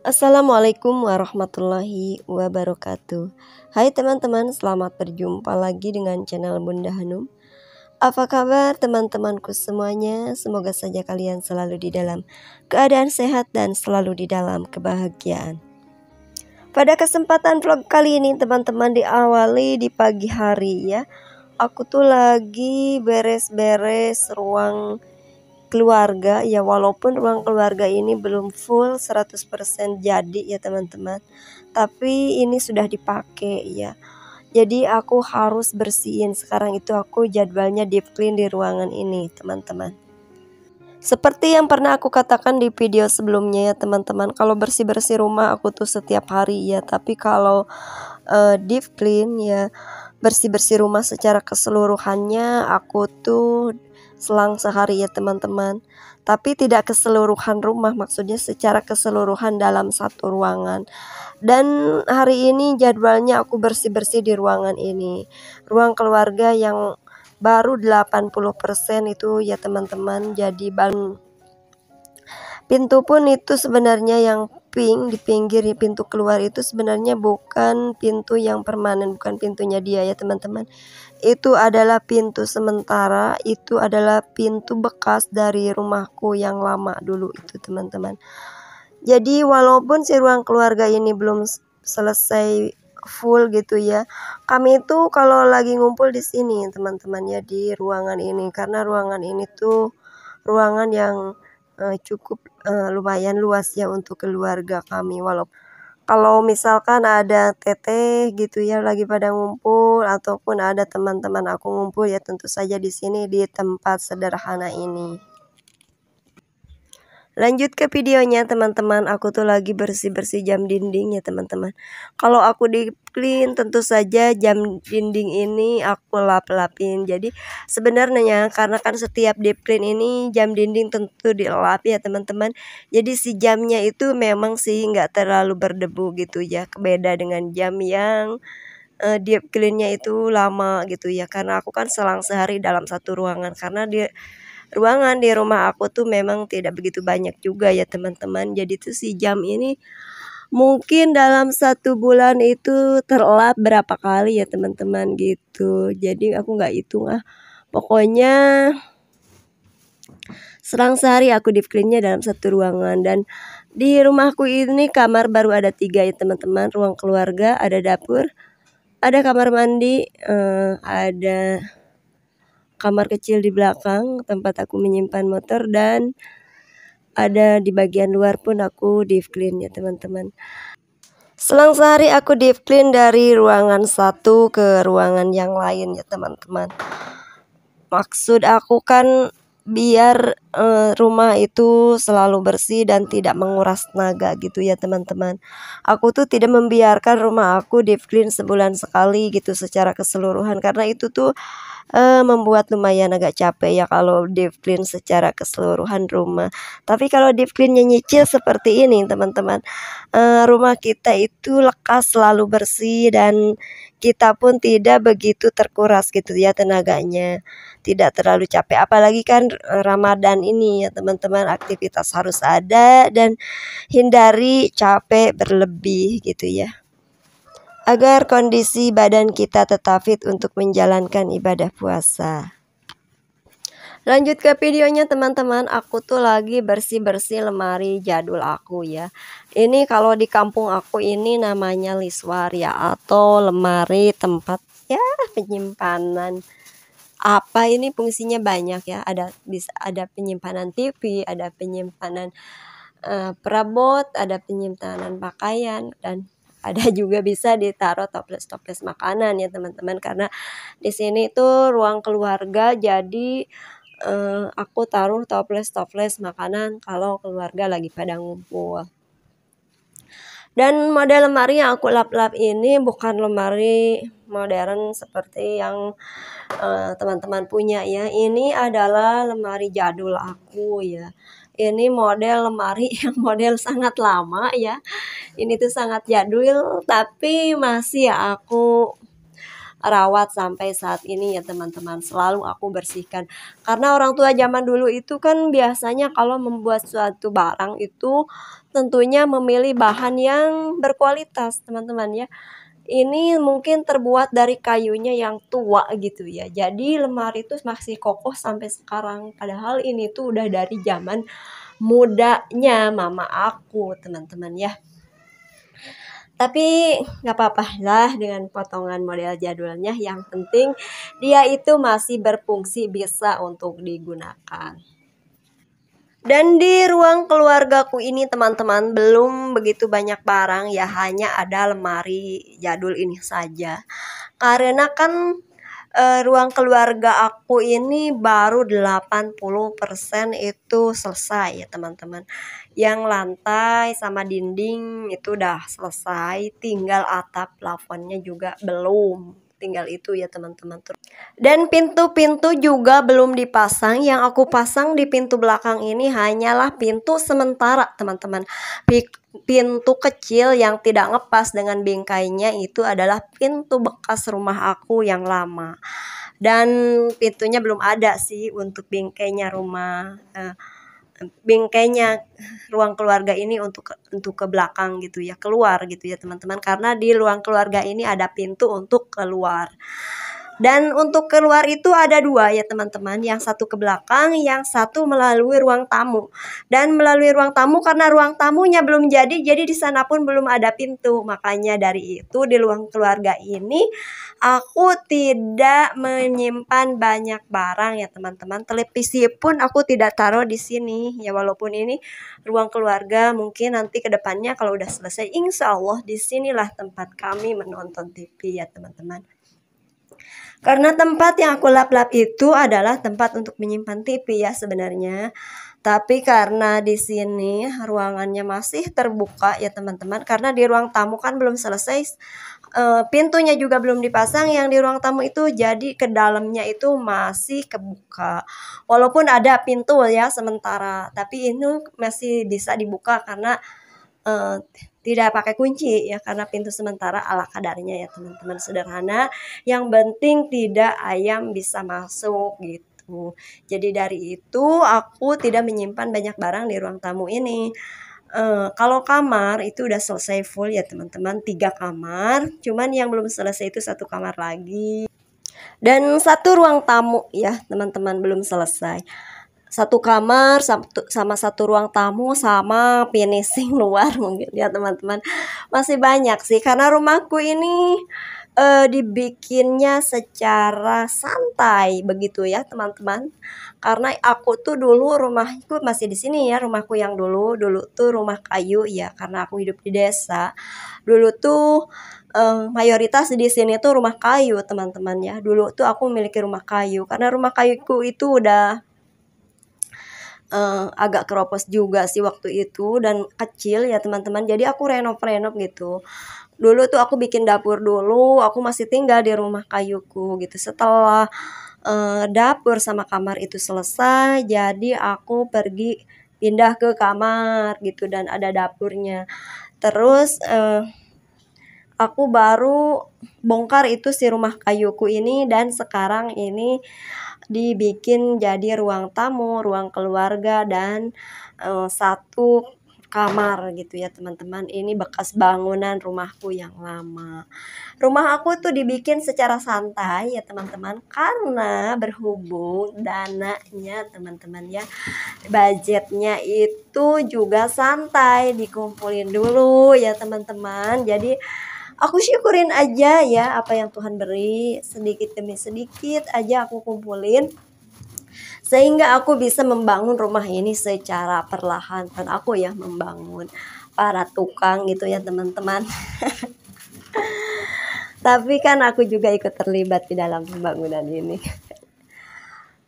Assalamualaikum warahmatullahi wabarakatuh. Hai teman-teman, selamat berjumpa lagi dengan channel Bunda Hanum. Apa kabar teman-temanku semuanya? Semoga saja kalian selalu di dalam keadaan sehat dan selalu di dalam kebahagiaan. Pada kesempatan vlog kali ini teman-teman, diawali di pagi hari ya. Aku tuh lagi beres-beres ruang keluarga ya, walaupun ruang keluarga ini belum full 100% jadi ya teman-teman, tapi ini sudah dipakai ya. Jadi aku harus bersihin. Sekarang itu aku jadwalnya deep clean di ruangan ini teman-teman. Seperti yang pernah aku katakan di video sebelumnya ya teman-teman, kalau bersih-bersih rumah aku tuh setiap hari ya, tapi kalau deep clean ya, bersih-bersih rumah secara keseluruhannya aku tuh selang sehari ya teman-teman. Tapi tidak keseluruhan rumah, maksudnya secara keseluruhan dalam satu ruangan. Dan hari ini jadwalnya aku bersih-bersih di ruangan ini, ruang keluarga yang baru 80% itu ya teman-teman. Jadi pintu pun itu sebenarnya yang pink di pinggir pintu keluar itu sebenarnya bukan pintu yang permanen, bukan pintunya dia ya teman-teman. Itu adalah pintu sementara, itu adalah pintu bekas dari rumahku yang lama dulu itu teman-teman. Jadi walaupun si ruang keluarga ini belum selesai full gitu ya, kami itu kalau lagi ngumpul di sini teman-teman ya, di ruangan ini, karena ruangan ini tuh ruangan yang cukup lumayan luas ya untuk keluarga kami. Walaupun kalau misalkan ada teteh gitu ya lagi pada ngumpul, ataupun ada teman-teman aku ngumpul ya, tentu saja di sini di tempat sederhana ini. Lanjut ke videonya teman-teman, aku tuh lagi bersih-bersih jam dinding ya teman-teman. Kalau aku deep clean tentu saja jam dinding ini aku lap-lapin. Jadi sebenarnya karena kan setiap deep clean ini jam dinding tentu dilap ya teman-teman. Jadi si jamnya itu memang sih nggak terlalu berdebu gitu ya, beda dengan jam yang deep cleannya itu lama gitu ya. Karena aku kan selang sehari dalam satu ruangan, karena ruangan di rumah aku tuh memang tidak begitu banyak juga ya teman-teman. Jadi tuh si jam ini mungkin dalam 1 bulan itu terlap berapa kali ya teman-teman gitu. Jadi aku nggak hitung pokoknya selang sehari aku deep cleannya dalam satu ruangan. Dan di rumahku ini kamar baru ada 3 ya teman-teman. Ruang keluarga, ada dapur, ada kamar mandi, ada kamar kecil di belakang tempat aku menyimpan motor, dan ada di bagian luar pun aku deep clean ya teman-teman. Selang sehari aku deep clean dari ruangan satu ke ruangan yang lain ya teman-teman. Maksud aku kan biar rumah itu selalu bersih dan tidak menguras tenaga gitu ya teman-teman. Aku tuh tidak membiarkan rumah aku deep clean sebulan sekali gitu secara keseluruhan, karena itu tuh membuat lumayan agak capek ya kalau deep clean secara keseluruhan rumah. Tapi kalau deep cleannya nyicil seperti ini teman-teman, rumah kita itu lekas selalu bersih dan kita pun tidak begitu terkuras gitu ya tenaganya, tidak terlalu capek. Apalagi kan Ramadan ini ya teman-teman, aktivitas harus ada dan hindari capek berlebih gitu ya, agar kondisi badan kita tetap fit untuk menjalankan ibadah puasa. Lanjut ke videonya teman-teman, aku tuh lagi bersih-bersih lemari jadul aku ya. Ini kalau di kampung aku ini namanya liswar ya, atau lemari tempat ya penyimpanan. Apa ini fungsinya banyak ya, ada penyimpanan TV, ada penyimpanan perabot, ada penyimpanan pakaian, dan ada juga bisa ditaruh toples-toples makanan ya teman-teman. Karena di sini tuh ruang keluarga, jadi aku taruh toples-toples makanan kalau keluarga lagi pada ngumpul. Dan model lemari yang aku lap-lap ini bukan lemari modern seperti yang teman-teman punya ya. Ini adalah lemari jadul aku ya. Ini model lemari yang model sangat lama ya. Ini tuh sangat jadul tapi masih ya aku rawat sampai saat ini ya teman-teman. Selalu aku bersihkan. Karena orang tua zaman dulu itu kan biasanya kalau membuat suatu barang itu tentunya memilih bahan yang berkualitas teman-teman ya. Ini mungkin terbuat dari kayunya yang tua gitu ya. Jadi lemari itu masih kokoh sampai sekarang. Padahal ini tuh udah dari zaman mudanya mama aku teman-teman ya. Tapi nggak apa-apa lah dengan potongan model jadulnya. Yang penting dia itu masih berfungsi bisa untuk digunakan. Dan di ruang keluargaku ini teman-teman belum begitu banyak barang ya, hanya ada lemari jadul ini saja. Karena kan ruang keluarga aku ini baru 80% itu selesai ya teman-teman. Yang lantai sama dinding itu udah selesai, tinggal atap plafonnya juga belum. Tinggal itu ya teman-teman. Dan pintu-pintu juga belum dipasang. Yang aku pasang di pintu belakang ini hanyalah pintu sementara teman-teman. Pintu kecil yang tidak ngepas dengan bingkainya itu adalah pintu bekas rumah aku yang lama. Dan pintunya belum ada sih untuk bingkainya rumah bingkainya ruang keluarga ini untuk ke belakang gitu ya, keluar gitu ya teman-teman, karena di ruang keluarga ini ada pintu untuk keluar. Dan untuk keluar itu ada dua ya teman-teman, yang satu ke belakang, yang satu melalui ruang tamu. Dan melalui ruang tamu karena ruang tamunya belum jadi di sana pun belum ada pintu. Makanya dari itu di ruang keluarga ini aku tidak menyimpan banyak barang ya teman-teman. Televisi pun aku tidak taruh di sini ya, walaupun ini ruang keluarga. Mungkin nanti ke depannya kalau udah selesai, insya Allah disinilah tempat kami menonton TV ya teman-teman. Karena tempat yang aku lap-lap itu adalah tempat untuk menyimpan TV ya sebenarnya. Tapi karena di sini ruangannya masih terbuka ya teman-teman. Karena di ruang tamu kan belum selesai, pintunya juga belum dipasang. Yang di ruang tamu itu jadi ke dalamnya itu masih kebuka. Walaupun ada pintu ya sementara, tapi ini masih bisa dibuka karena tidak pakai kunci ya, karena pintu sementara ala kadarnya ya teman-teman, sederhana. Yang penting tidak ayam bisa masuk gitu. Jadi dari itu aku tidak menyimpan banyak barang di ruang tamu ini. Kalau kamar itu udah selesai full ya teman-teman, 3 kamar. Cuman yang belum selesai itu 1 kamar lagi. Dan 1 ruang tamu ya teman-teman, belum selesai. 1 kamar sama 1 ruang tamu sama finishing luar mungkin ya teman-teman. Masih banyak sih karena rumahku ini dibikinnya secara santai begitu ya teman-teman. Karena aku tuh dulu rumahku masih di sini ya, rumahku yang dulu tuh rumah kayu ya, karena aku hidup di desa. Dulu tuh mayoritas di sini tuh rumah kayu teman-teman ya. Dulu tuh aku memiliki rumah kayu karena rumah kayuku itu udah agak keropos juga sih waktu itu dan kecil ya teman-teman. Jadi aku renov gitu. Dulu tuh aku bikin dapur dulu, aku masih tinggal di rumah kayuku gitu. Setelah dapur sama kamar itu selesai, jadi aku pergi pindah ke kamar gitu dan ada dapurnya. Terus aku baru bongkar itu si rumah kayuku ini, dan sekarang ini dibikin jadi ruang tamu, ruang keluarga, dan 1 kamar gitu ya teman-teman. Ini bekas bangunan rumahku yang lama. Rumah aku tuh dibikin secara santai ya teman-teman, karena berhubung dananya teman-teman ya, budgetnya itu juga santai, dikumpulin dulu ya teman-teman. Jadi aku syukurin aja ya apa yang Tuhan beri, sedikit demi sedikit aja aku kumpulin, sehingga aku bisa membangun rumah ini secara perlahan. Dan aku ya membangun, para tukang gitu ya teman-teman. Tapi kan aku juga ikut terlibat di dalam pembangunan ini.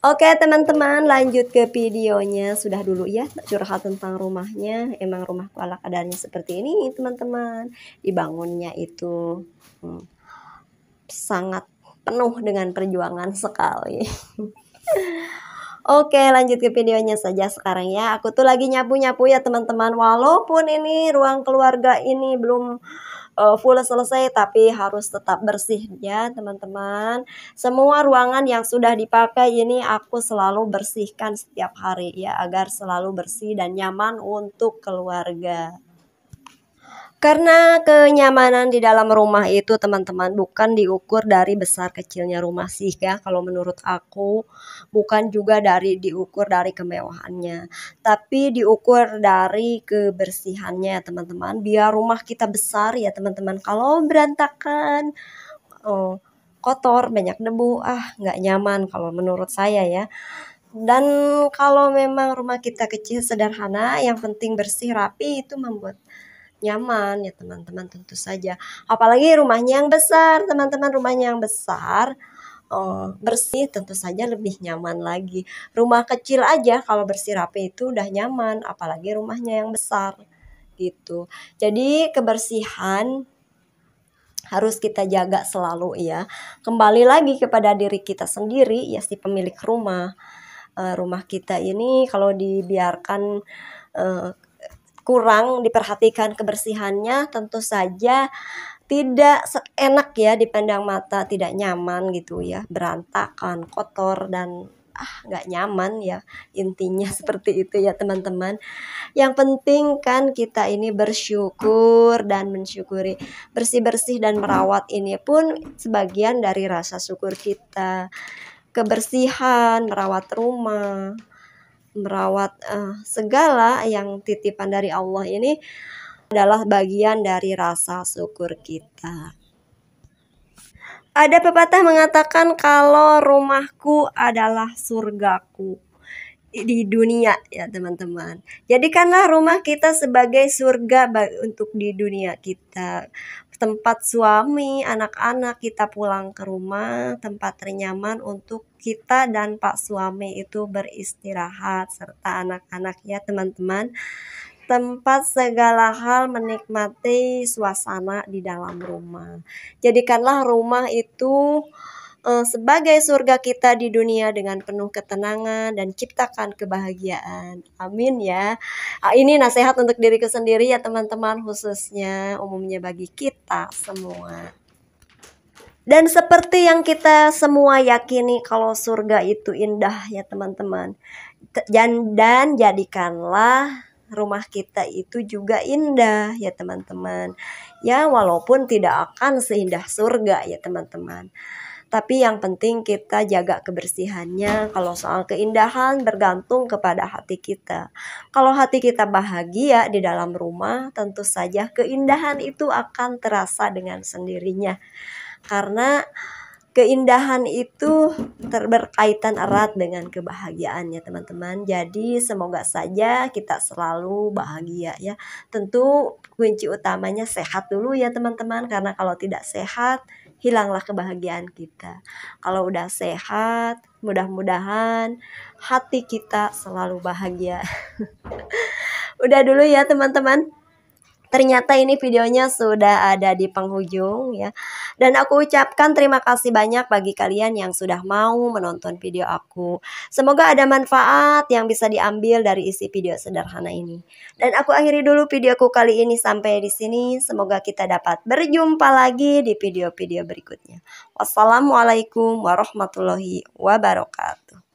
Oke teman-teman, lanjut ke videonya. Sudah dulu ya curhat tentang rumahnya. Emang rumahku ala kadarnya seperti ini teman-teman. Dibangunnya itu sangat penuh dengan perjuangan sekali. Oke, lanjut ke videonya saja sekarang ya. Aku tuh lagi nyapu-nyapu ya teman-teman. Walaupun ini ruang keluarga ini belum full selesai, tapi harus tetap bersih ya teman-teman. Semua ruangan yang sudah dipakai ini aku selalu bersihkan setiap hari ya, agar selalu bersih dan nyaman untuk keluarga. Karena kenyamanan di dalam rumah itu teman-teman bukan diukur dari besar kecilnya rumah sih ya, kalau menurut aku bukan juga diukur dari kemewahannya, tapi diukur dari kebersihannya teman-teman. Biar rumah kita besar ya teman-teman, kalau berantakan, kotor, banyak debu, nggak nyaman kalau menurut saya ya. Dan kalau memang rumah kita kecil sederhana, yang penting bersih rapi, itu membuat nyaman ya teman-teman tentu saja. Apalagi rumahnya yang besar teman-teman, rumahnya yang besar bersih tentu saja lebih nyaman lagi. Rumah kecil aja kalau bersih rapi itu udah nyaman, apalagi rumahnya yang besar gitu. Jadi kebersihan harus kita jaga selalu ya. Kembali lagi kepada diri kita sendiri ya, si pemilik rumah. Rumah kita ini kalau dibiarkan kurang diperhatikan kebersihannya, tentu saja tidak enak ya dipandang mata, tidak nyaman gitu ya, berantakan, kotor, dan nggak nyaman ya, intinya seperti itu ya teman-teman. Yang penting kan kita ini bersyukur dan mensyukuri, bersih-bersih dan merawat ini pun sebagian dari rasa syukur kita. Kebersihan, merawat rumah, merawat segala yang titipan dari Allah ini adalah bagian dari rasa syukur kita. Ada pepatah mengatakan kalau rumahku adalah surgaku di dunia ya teman-teman. Jadikanlah rumah kita sebagai surga untuk di dunia kita. Tempat suami, anak-anak kita pulang ke rumah, tempat ternyaman untuk kita dan Pak suami itu beristirahat, serta anak-anak ya teman-teman. Tempat segala hal menikmati suasana di dalam rumah. Jadikanlah rumah itu sebagai surga kita di dunia dengan penuh ketenangan dan ciptakan kebahagiaan. Amin ya. Ini nasihat untuk diriku sendiri ya teman-teman, khususnya umumnya bagi kita semua. Dan seperti yang kita semua yakini kalau surga itu indah ya teman-teman. Dan jadikanlah rumah kita itu juga indah ya teman-teman. Ya walaupun tidak akan seindah surga ya teman-teman. Tapi yang penting kita jaga kebersihannya. Kalau soal keindahan bergantung kepada hati kita. Kalau hati kita bahagia di dalam rumah, tentu saja keindahan itu akan terasa dengan sendirinya. Karena keindahan itu berkaitan erat dengan kebahagiaan ya teman-teman. Jadi semoga saja kita selalu bahagia ya. Tentu kunci utamanya sehat dulu ya teman-teman. Karena kalau tidak sehat, hilanglah kebahagiaan kita. Kalau udah sehat, mudah-mudahan hati kita selalu bahagia. Udah dulu ya teman-teman. Ternyata ini videonya sudah ada di penghujung ya. Dan aku ucapkan terima kasih banyak bagi kalian yang sudah mau menonton video aku. Semoga ada manfaat yang bisa diambil dari isi video sederhana ini. Dan aku akhiri dulu videoku kali ini sampai di sini. Semoga kita dapat berjumpa lagi di video-video berikutnya. Wassalamualaikum warahmatullahi wabarakatuh.